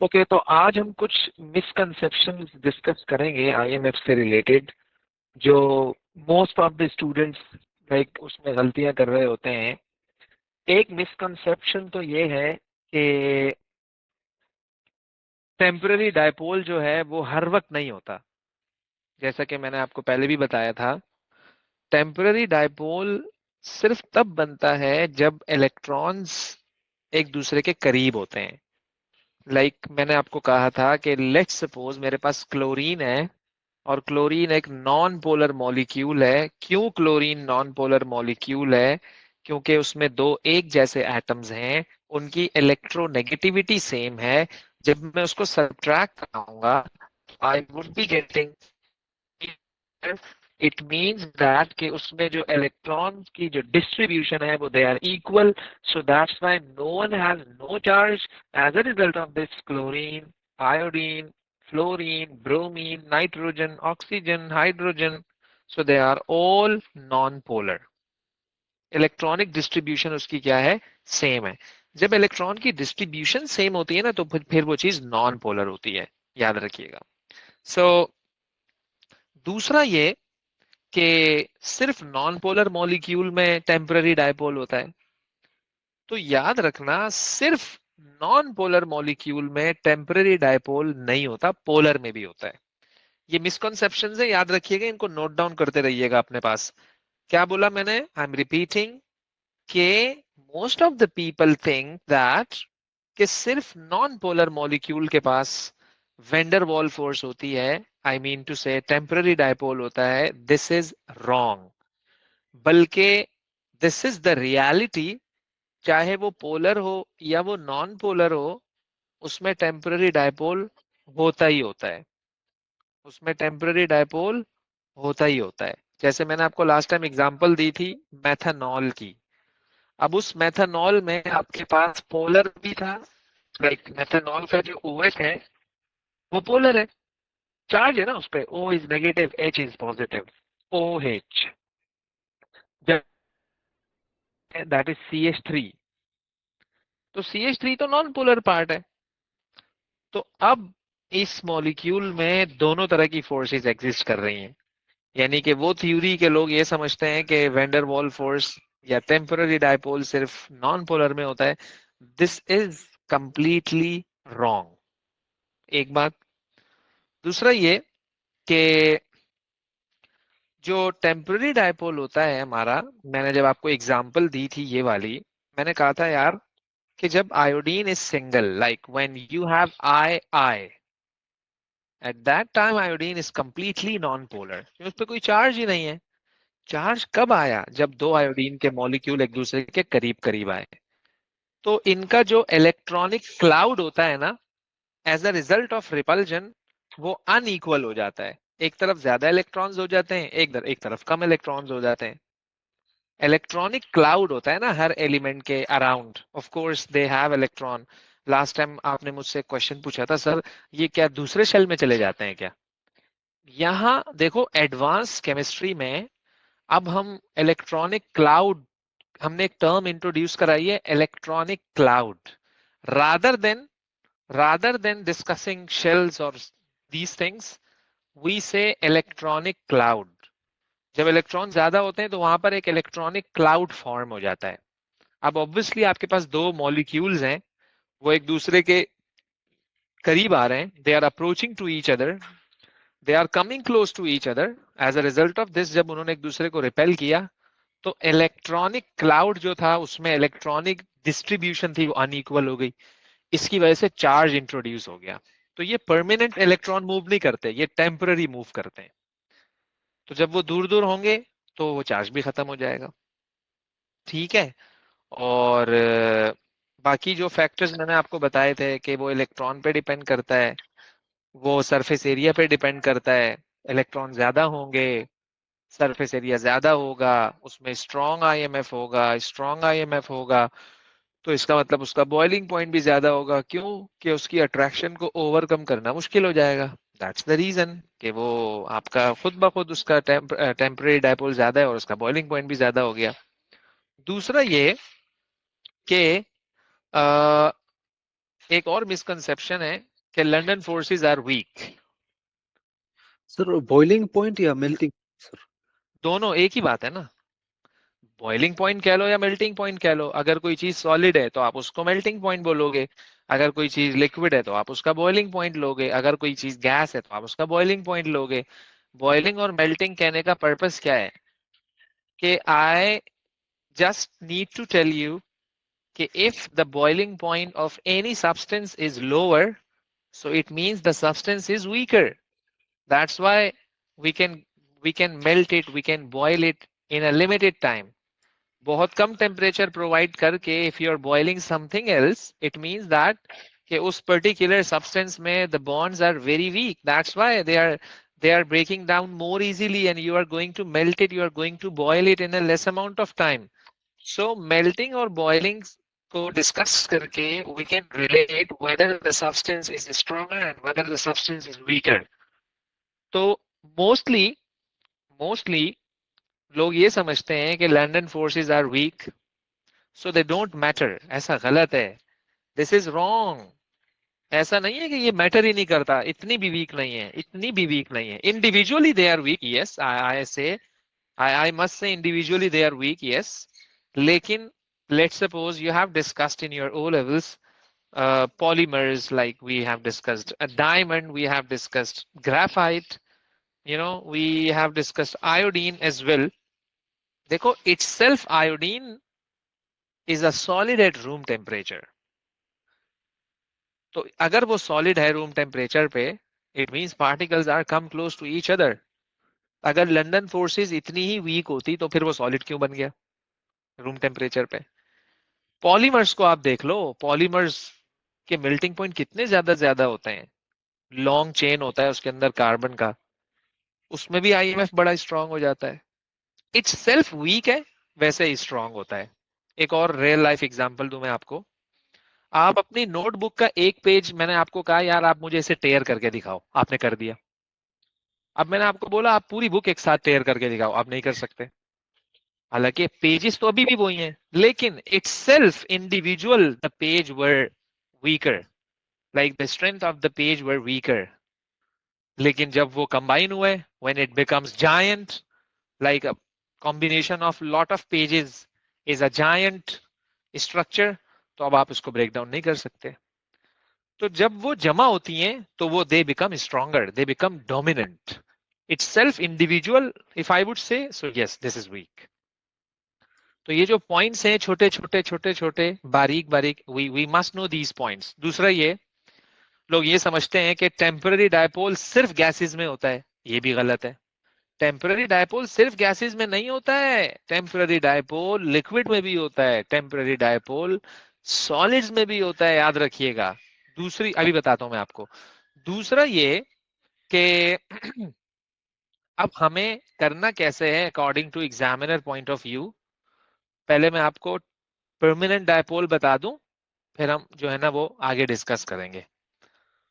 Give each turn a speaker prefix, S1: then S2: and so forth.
S1: Okay तो आज हम कुछ मिसकंसेप्शंस डिस्कस करेंगे आईएमएफ से रिलेटेड, जो most of the students like उसमें गलतियां कर रहे होते हैं। एक मिसकंसेप्शन तो ये है कि टेम्पररी डायपोल जो है वो हर वक्त नहीं होता। जैसा कि मैंने आपको पहले भी बताया था, टेम्पररी डायपोल सिर्फ तब बनता है जब इलेक्ट्रॉन्स एक दूसरे के करीब होते हैं। मैंने आपको कहा था कि लेट्स सपोज मेरे पास क्लोरीन है और क्लोरीन एक नॉन पोलर मॉलिक्यूल है। क्यों क्लोरीन नॉन पोलर मॉलिक्यूल है? क्योंकि उसमें दो एक जैसे एटम्स हैं, उनकी इलेक्ट्रोनेगेटिविटी सेम है। जब मैं उसको सब्ट्रैक्ट कराऊंगा, I would be getting, it means that कि उसमें जो इलेक्ट्रॉन की जो डिस्ट्रीब्यूशन है वो they are equal. So that's why no one has no charge as a result of this chlorine, iodine, fluorine, bromine, nitrogen, oxygen, hydrogen. So they are all non-polar. Electronic distribution उसकी क्या है? Same है। जब electron की distribution same होती है ना, तो फिर वो चीज नॉन पोलर होती है, याद रखिएगा। सो दूसरा ये कि सिर्फ नॉन पोलर मॉलिक्यूल में टेम्पररी डायपोल होता है, तो याद रखना सिर्फ नॉन पोलर मॉलिक्यूल में टेम्पररी डायपोल नहीं होता, पोलर में भी होता है। ये मिसकॉन्सेप्शन है, याद रखिएगा, इनको नोट डाउन करते रहिएगा अपने पास। क्या बोला मैंने? आई एम रिपीटिंग के most of the people think that कि सिर्फ नॉन पोलर मॉलिक्यूल के पास वेंडर वॉल फोर्स होती है, आई मीन टू से टेम्पररी डायपोल होता है। This is wrong. बल्कि दिस इज द रियलिटी। चाहे वो पोलर हो या वो नॉन पोलर हो, उसमें टेम्पररी डायपोल होता ही होता है। उसमें टेम्पररी डायपोल होता ही होता है। जैसे मैंने आपको लास्ट टाइम एग्जांपल दी थी मेथनॉल की। अब उस मेथनॉल में आपके पास पोलर भी था। लाइक मेथनॉल का जो OH है वो पोलर है, चार्ज है ना उस पे, O is negative, H is positive, OH। That is CH3। तो CH3 तो नॉन पोलर पार्ट है। तो अब इस मॉलिक्यूल में दोनों तरह की फोर्सेस एग्जिस्ट कर रही हैं। यानी कि वो थ्योरी के लोग ये समझते हैं कि वेंडर वॉल फोर्स या टेम्पररी डायपोल सिर्फ नॉन पोलर में होता है। दिस इज कंप्लीटली रॉन्ग, एक बात। दूसरा ये कि जो टेम्पररी डायपोल होता है हमारा, मैंने जब आपको एग्जांपल दी थी ये वाली, मैंने कहा था यार कि जब iodine is single, like when you have I I, at that time iodine is completely non polar, उस पर कोई चार्ज ही नहीं है। चार्ज कब आया? जब दो आयोडीन के मॉलिक्यूल एक दूसरे के करीब करीब आए। तो इनका जो इलेक्ट्रॉनिक क्लाउड होता है ना, as a result of repulsion, वो अनइक्वल हो जाता है। एक तरफ ज्यादा इलेक्ट्रॉन्स हो जाते हैं, एक तरफ कम इलेक्ट्रॉन्स हो जाते हैं। इलेक्ट्रॉनिक क्लाउड होता है ना हर एलिमेंट के around, of course they have electron. Last time आपने मुझसे क्वेश्चन पूछा था, सर ये क्या दूसरे शेल में चले जाते हैं क्या? यहाँ देखो, एडवांस केमिस्ट्री में अब हम इलेक्ट्रॉनिक क्लाउड, हमने एक टर्म इंट्रोड्यूस कराई है, electronic cloud. Rather than discussing shells और दीज थिंग्स, वी से इलेक्ट्रॉनिक क्लाउड। जब इलेक्ट्रॉन ज्यादा होते हैं तो वहां पर एक इलेक्ट्रॉनिक क्लाउड फॉर्म हो जाता है। अब ऑब्वियसली आपके पास दो मॉलिक्यूल्स हैं, वो एक दूसरे के करीब आ रहे हैं, they are approaching to each other, they are coming close to each other. As a result of this, जब उन्होंने एक दूसरे को रिपेल किया, तो इलेक्ट्रॉनिक क्लाउड जो था उसमें इलेक्ट्रॉनिक डिस्ट्रीब्यूशन थी वो अनइक्वल हो गई। इसकी वजह से चार्ज इंट्रोड्यूस हो गया। तो ये परमानेंट इलेक्ट्रॉन मूव नहीं करते, ये टेम्पररी मूव करते हैं। तो जब वो दूर दूर होंगे तो वो चार्ज भी खत्म हो जाएगा। ठीक है। और बाकी जो फैक्टर्स मैंने आपको बताए थे कि वो इलेक्ट्रॉन पे डिपेंड करता है, वो सरफेस एरिया पे डिपेंड करता है। इलेक्ट्रॉन ज्यादा होंगे, सरफेस एरिया ज्यादा होगा, उसमें स्ट्रॉन्ग आईएमएफ होगा, स्ट्रॉन्ग आईएमएफ होगा, तो इसका मतलब उसका बॉइलिंग पॉइंट भी ज्यादा होगा। क्यों? कि उसकी अट्रैक्शन को ओवरकम करना मुश्किल हो जाएगा। दैट्स द रीजन कि वो आपका खुद ब खुद उसका टेम्परेरी डायपोल ज्यादा है और उसका बॉइलिंग पॉइंट भी ज्यादा हो गया। दूसरा ये कि एक और मिसकंसेप्शन है कि London forces are weak?
S2: Sir boiling point या मेल्टिंग? सर
S1: दोनों एक ही बात है ना। बॉइलिंग पॉइंट कह लो या मेल्टिंग पॉइंट कह लो, अगर कोई चीज सॉलिड है तो आप उसको मेल्टिंग पॉइंट बोलोगे, अगर कोई चीज लिक्विड है तो आप उसका बॉइलिंग पॉइंट लोगे, अगर कोई चीज गैस है तो आप उसका बॉइलिंग पॉइंट लोगे। बॉइलिंग और मेल्टिंग कहने का पर्पस क्या है कि I just need to tell you कि if the boiling point of any substance is lower, so it means the substance is weaker. That's why we can we can melt it, we can boil it in a limited time. बहुत कम temperature provide करके if you are boiling something else, it means that कि उस particular substance में the bonds are very weak. That's why they are breaking down more easily and you are going to melt it, you are going to boil it in a less amount of time. So melting or boiling को discuss करके we can relate whether the substance is stronger and whether the substance is weaker. तो mostly mostly लोग ये समझते हैं कि London forces are weak so they don't matter. ऐसा गलत है। This is wrong. ऐसा नहीं है कि ये मैटर ही नहीं करता, इतनी भी वीक नहीं है, इतनी भी वीक नहीं है। Individually they are weak, yes, I say I must say individually they are weak, yes. लेकिन let's suppose you have discussed in your O levels polymers, like we have discussed a diamond, we have discussed graphite, we have discussed iodine as well. देखो, itself iodine is a solid at room temperature. तो अगर वो solid है room temperature पे, it means particles are come close to each other. अगर London forces इतनी ही week होती तो फिर वो सॉलिड क्यों बन गया रूम टेम्परेचर पे? पॉलीमर्स को आप देख लो, पॉलीमर्स के मेल्टिंग पॉइंट कितने ज्यादा ज्यादा होते हैं। लॉन्ग चेन होता है उसके अंदर कार्बन का, उसमें भी आईएमएफ बड़ा स्ट्रांग हो जाता है। इट्स सेल्फ वीक है, वैसे ही स्ट्रांग होता है। एक और रियल लाइफ एग्जांपल दूं मैं आपको। आप अपनी नोटबुक का एक पेज, मैंने आपको कहा यार आप मुझे इसे टेयर करके दिखाओ, आपने कर दिया। अब मैंने आपको बोला आप पूरी बुक एक साथ टेयर करके दिखाओ, आप नहीं कर सकते। हालांकि पेजेस तो अभी भी वही हैं, लेकिन it's self individual the page were weaker, like the strength of the page were weaker. लेकिन जब वो कंबाइन हुए, when it becomes giant, like a combination of lot of pages is a giant structure, तो अब आप इसको break down नहीं कर सकते। तो जब वो जमा होती हैं तो वो they become stronger, they become dominant. It's self individual, if I would say, so yes this is weak. तो ये जो पॉइंट्स हैं, छोटे छोटे छोटे छोटे बारीक बारीक, we must know these points. दूसरा ये, लोग ये समझते हैं कि टेम्पररी डायपोल सिर्फ गैसेस में होता है, ये भी गलत है। टेम्पररी डायपोल सिर्फ गैसेस में नहीं होता है, टेम्पररी डायपोल लिक्विड में भी होता है, टेम्पररी डायपोल सॉलिड्स में भी होता है, याद रखिएगा। दूसरी अभी बताता हूं मैं आपको। दूसरा ये कि अब हमें करना कैसे है according to examiner point of view. पहले मैं आपको परमानेंट डायपोल बता दूं, फिर हम जो है ना वो आगे डिस्कस करेंगे।